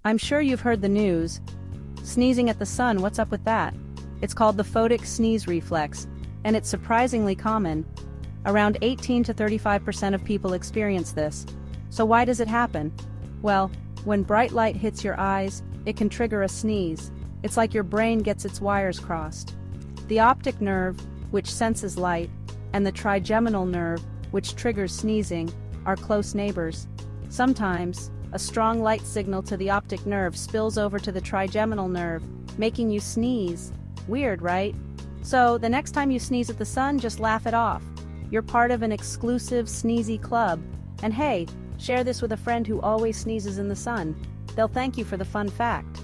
I'm sure you've heard the news. Sneezing at the sun, what's up with that? It's called the photic sneeze reflex, and it's surprisingly common. Around 18 to 35% of people experience this. So why does it happen? Well, when bright light hits your eyes, it can trigger a sneeze. It's like your brain gets its wires crossed. The optic nerve, which senses light, and the trigeminal nerve, which triggers sneezing, are close neighbors. Sometimes, a strong light signal to the optic nerve spills over to the trigeminal nerve, making you sneeze. Weird, right? So, the next time you sneeze at the sun, just laugh it off. You're part of an exclusive sneezy club. And hey, share this with a friend who always sneezes in the sun. They'll thank you for the fun fact.